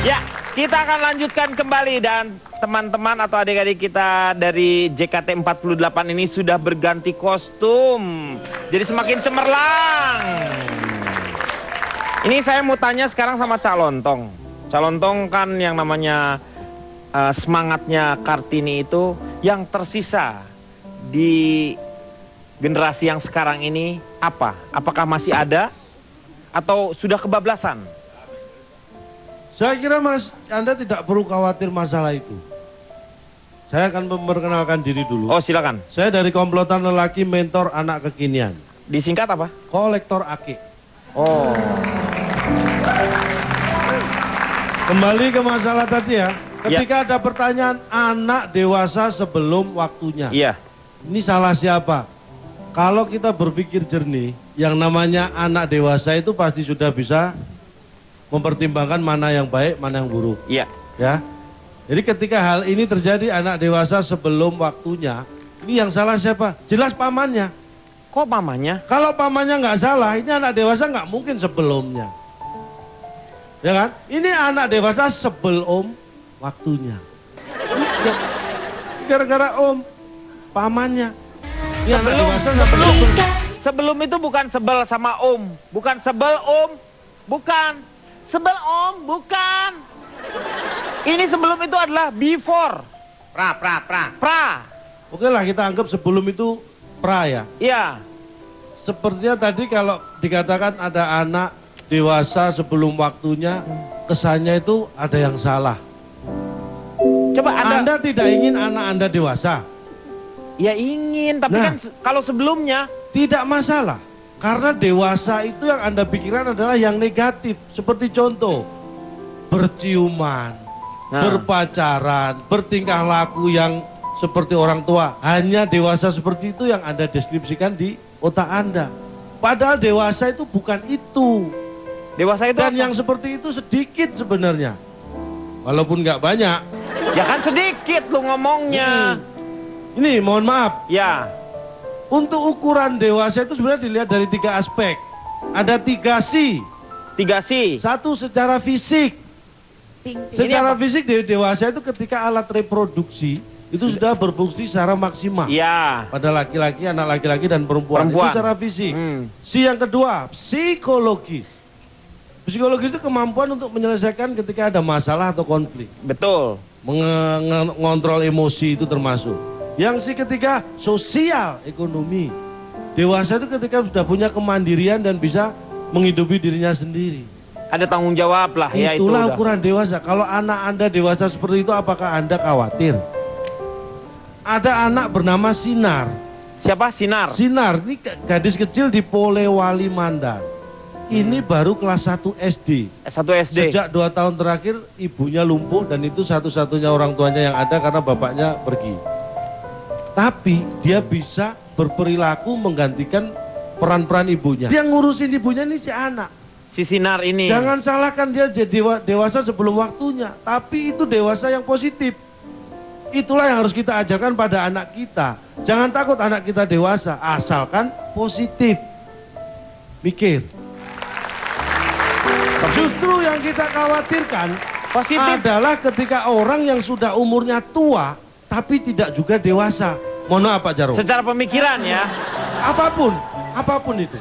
Ya, kita akan lanjutkan kembali dan teman-teman atau adik-adik kita dari JKT48 ini sudah berganti kostum. Jadi semakin cemerlang. Ini saya mau tanya sekarang sama Cak Lontong. Cak Lontong kan yang namanya semangatnya Kartini itu yang tersisa di generasi yang sekarang ini apa? Apakah masih ada atau sudah kebablasan? Saya kira Anda tidak perlu khawatir masalah itu. Saya akan memperkenalkan diri dulu. Oh silakan. Saya dari komplotan lelaki mentor anak kekinian. Disingkat apa? Kolektor Ake. Oh. Kembali ke masalah tadi ya. Ketika ada pertanyaan anak dewasa sebelum waktunya. Iya. Ini salah siapa? Kalau kita berpikir jernih, yang namanya anak dewasa itu pasti sudah bisa mempertimbangkan mana yang baik, mana yang buruk. Iya. Ya. Jadi ketika hal ini terjadi anak dewasa sebelum waktunya, ini yang salah siapa? Jelas pamannya. Kok pamannya? Kalau pamannya nggak salah, ini anak dewasa nggak mungkin sebelumnya. Ya kan? Ini anak dewasa sebelum waktunya. Gara-gara pamannya. Ini anak dewasa Sebelum itu bukan sebel sama om. Bukan sebel om. Bukan. Sebel om, bukan. Ini sebelum itu adalah before. Pra. Oke lah kita anggap sebelum itu pra ya. Iya. Sepertinya tadi kalau dikatakan ada anak dewasa sebelum waktunya, kesannya itu ada yang salah. Coba Anda tidak ingin anak Anda dewasa? Ya ingin, tapi kan kalau sebelumnya. Tidak masalah. Karena dewasa itu yang Anda pikirkan adalah yang negatif. Seperti contoh, berciuman, berpacaran, bertingkah laku yang seperti orang tua. Hanya dewasa seperti itu yang Anda deskripsikan di otak Anda. Padahal dewasa itu bukan itu. Dewasa itu Dan apa? yang seperti itu sedikit sebenarnya. Walaupun nggak banyak. Ya kan sedikit lu ngomongnya. Ini mohon maaf. Ya. Untuk ukuran dewasa itu sebenarnya dilihat dari 3 aspek. Ada 3 C. 3 C. Satu secara fisik. Secara fisik dewasa itu ketika alat reproduksi itu sudah berfungsi secara maksimal. Iya. Pada laki-laki, anak laki-laki dan perempuan. Itu secara fisik. C yang kedua, psikologis. Psikologis itu kemampuan untuk menyelesaikan ketika ada masalah atau konflik. Betul. Mengontrol emosi itu termasuk. Yang si ketiga, sosial ekonomi. Dewasa itu ketika sudah punya kemandirian dan bisa menghidupi dirinya sendiri. Ada tanggung jawab lah ya itu. Itulah ukuran dewasa. Kalau anak Anda dewasa seperti itu, apakah Anda khawatir? Ada anak bernama Sinar. Siapa? Sinar? Sinar, ini gadis kecil di Polewali Mandar. Ini baru kelas 1 SD. 1 SD. Sejak 2 tahun terakhir ibunya lumpuh dan itu satu-satunya orang tuanya yang ada karena bapaknya pergi. Tapi dia bisa berperilaku menggantikan peran-peran ibunya. Dia ngurusin ibunya ini si anak. Si Sinar ini. Jangan salahkan dia jadi dewasa sebelum waktunya. Tapi itu dewasa yang positif. Itulah yang harus kita ajarkan pada anak kita. Jangan takut anak kita dewasa, asalkan positif. Mikir. Justru yang kita khawatirkan positif adalah ketika orang yang sudah umurnya tua tapi tidak juga dewasa. Mohon maaf Pak Jarwo. Secara pemikiran ya. Apapun itu.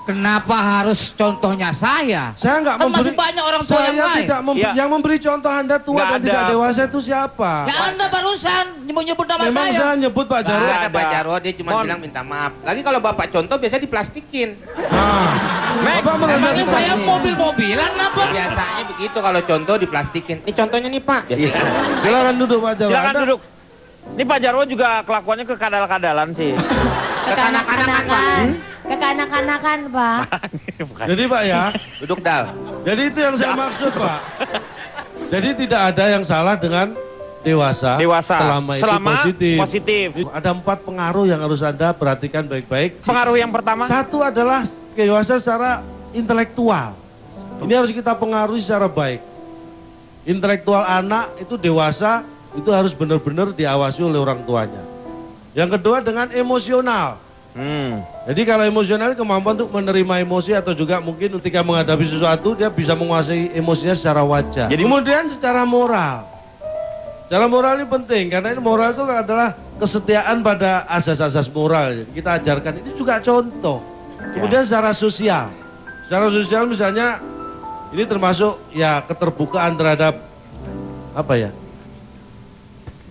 Kenapa harus contohnya saya? Saya nggak kan memberi. masih banyak orang tua yang lain. Tidak yang memberi contoh Anda tua Nggak dan ada. tidak dewasa itu siapa? Ya Anda barusan nyebut nama Memang saya. saya nyebut Pak Jarwo. Ada Pak Jarwo, dia cuma bilang minta maaf. Lagi kalau Bapak contoh biasanya diplastikin. Bapak merasa Emangnya saya mobil-mobilan apa? Biasanya begitu kalau contoh diplastikin. Ini contohnya nih Pak. Biasanya. Silakan duduk Pak Jarwo. Silakan duduk. Ini Pak Jarwo juga kelakuannya kekadal-kadalan sih. Kekanak-kanakan. Kekanak-kanakan, Pak. Jadi Pak ya. Duduk Dal. Jadi itu yang saya maksud Pak. Jadi tidak ada yang salah dengan dewasa. Selama itu positif. Ada 4 pengaruh yang harus Anda perhatikan baik-baik. Pengaruh yang pertama. Satu adalah dewasa secara intelektual. Ini harus kita pengaruhi secara baik. Intelektual anak itu dewasa itu harus benar-benar diawasi oleh orang tuanya. Yang kedua dengan emosional. Jadi kalau emosional kemampuan untuk menerima emosi atau juga mungkin ketika menghadapi sesuatu dia bisa menguasai emosinya secara wajar. Jadi- Kemudian secara moral. Secara moral ini penting karena ini moral itu adalah kesetiaan pada asas-asas moral. Kita ajarkan ini juga contoh. Kemudian secara sosial. Secara sosial misalnya ini termasuk ya keterbukaan terhadap apa ya?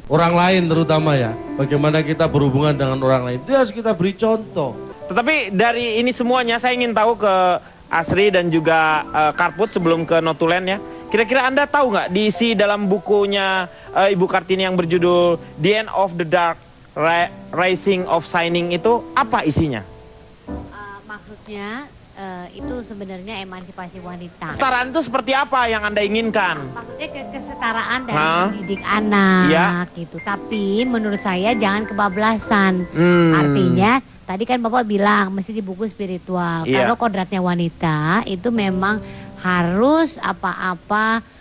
Orang lain terutama ya. Bagaimana kita berhubungan dengan orang lain. Itu harus kita beri contoh. Tetapi dari ini semuanya saya ingin tahu ke Asri dan juga Karput sebelum ke Notulen ya. Kira-kira Anda tahu nggak diisi dalam bukunya Ibu Kartini yang berjudul The End of the Dark Rising of Shining itu apa isinya? Maksudnya itu sebenarnya emansipasi wanita. Kesetaraan itu seperti apa yang Anda inginkan? Maksudnya kesetaraan dari Hah? mendidik anak Iya. gitu. Tapi menurut saya jangan kebablasan. Hmm. Artinya tadi kan Bapak bilang mesti di buku spiritual. Iya. Kalau kodratnya wanita itu memang harus apa-apa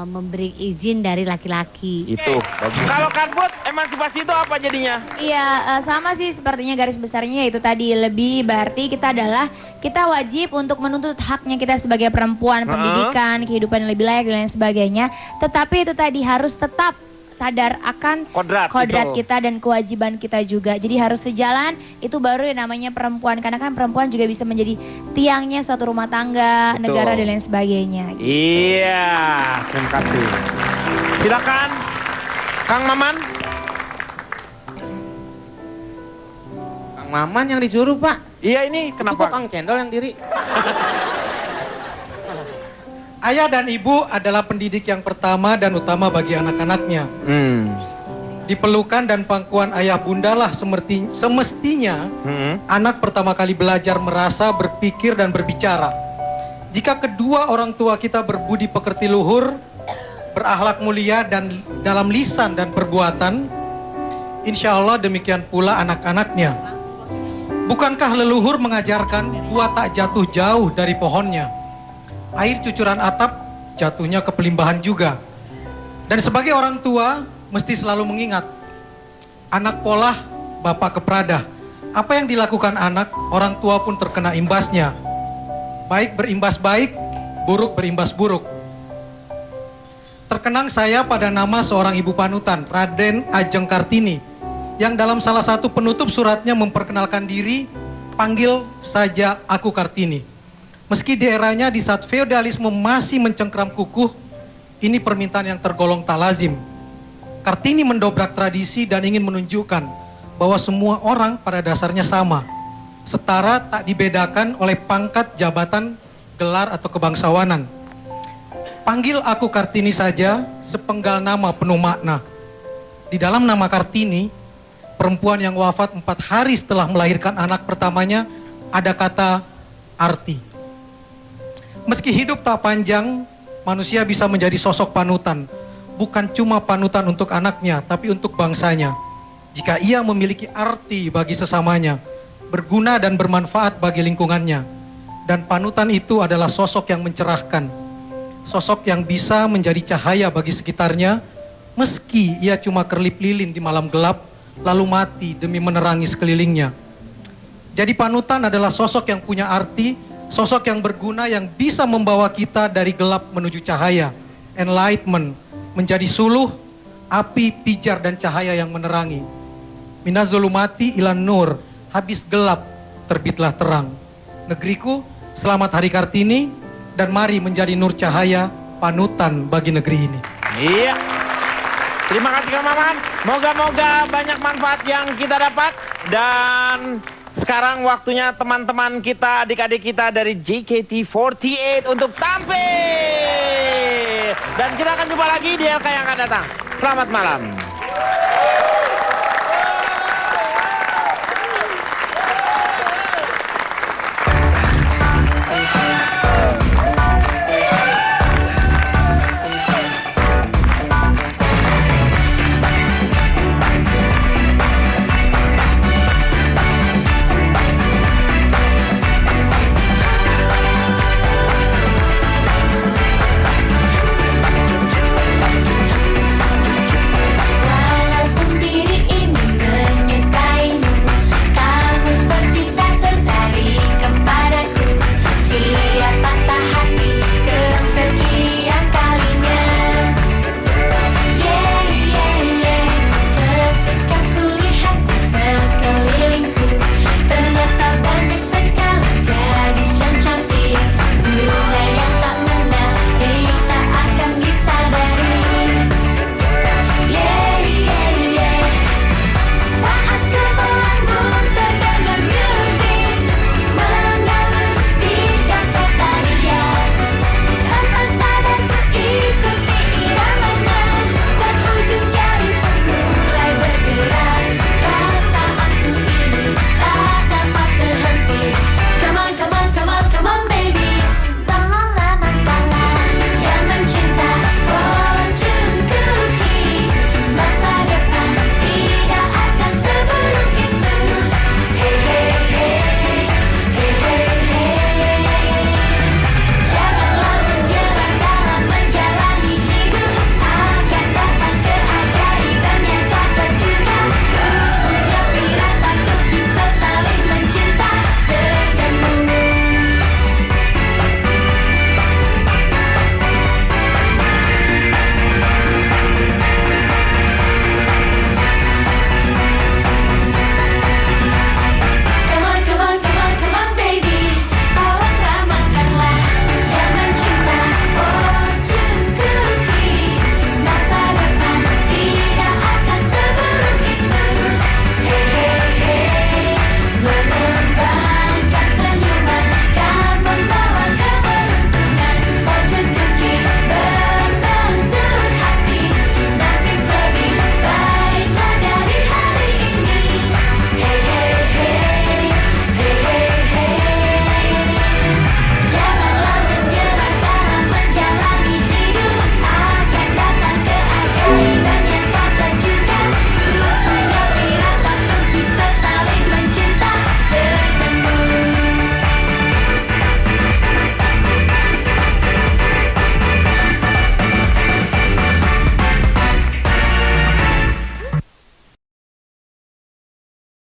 memberi izin dari laki-laki. Itu. Kalau Karput, emansipasi itu apa jadinya? Iya, sama sih sepertinya garis besarnya yaitu tadi lebih berarti kita wajib untuk menuntut haknya kita sebagai perempuan, pendidikan, kehidupan yang lebih layak dan lain sebagainya. Tetapi itu tadi harus tetap sadar akan Kodrat itu. kita dan kewajiban kita juga. Jadi harus sejalan, itu baru yang namanya perempuan. Karena kan perempuan juga bisa menjadi tiangnya suatu rumah tangga, Betul. negara dan lain sebagainya. Gitu. Iya, terima kasih. Silakan, Kang Maman. Kang Maman yang disuruh, Pak. Iya ini Kenapa kenapa? Kang Cendol yang diri? Ayah dan ibu adalah pendidik yang pertama dan utama bagi anak-anaknya. Dipelukan dan pangkuan ayah bunda lah semestinya anak pertama kali belajar merasa, berpikir dan berbicara. Jika kedua orang tua kita berbudi pekerti luhur, berakhlak mulia dan dalam lisan dan perbuatan, insya Allah demikian pula anak-anaknya. Bukankah leluhur mengajarkan buah tak jatuh jauh dari pohonnya? Air cucuran atap jatuhnya ke pelimbahan juga. Dan sebagai orang tua mesti selalu mengingat, anak polah, bapak keprada. Apa yang dilakukan anak, orang tua pun terkena imbasnya. Baik berimbas baik, buruk berimbas buruk. Terkenang saya pada nama seorang ibu panutan, Raden Ajeng Kartini, yang dalam salah satu penutup suratnya memperkenalkan diri, panggil saja aku Kartini. Meski di eranya di saat feodalisme masih mencengkram kukuh, ini permintaan yang tergolong tak lazim. Kartini mendobrak tradisi dan ingin menunjukkan bahwa semua orang pada dasarnya sama. Setara tak dibedakan oleh pangkat, jabatan, gelar atau kebangsawanan. Panggil aku Kartini saja, sepenggal nama penuh makna. Di dalam nama Kartini, perempuan yang wafat 4 hari setelah melahirkan anak pertamanya, ada kata arti. Meski hidup tak panjang, manusia bisa menjadi sosok panutan. Bukan cuma panutan untuk anaknya, tapi untuk bangsanya. Jika ia memiliki arti bagi sesamanya, berguna dan bermanfaat bagi lingkungannya. Dan panutan itu adalah sosok yang mencerahkan. Sosok yang bisa menjadi cahaya bagi sekitarnya, meski ia cuma kerlip lilin di malam gelap, lalu mati demi menerangi sekelilingnya. Jadi panutan adalah sosok yang punya arti, sosok yang berguna yang bisa membawa kita dari gelap menuju cahaya, enlightenment, menjadi suluh, api, pijar dan cahaya yang menerangi. Minaz zulumati ilan nur, habis gelap, terbitlah terang. Negeriku, selamat Hari Kartini, dan mari menjadi nur cahaya, panutan bagi negeri ini. Iya. Terima kasih Kang Maman. Moga-moga banyak manfaat yang kita dapat. Dan sekarang waktunya teman-teman kita, adik-adik kita dari JKT48 untuk tampil. Dan kita akan jumpa lagi di LK yang akan datang. Selamat malam.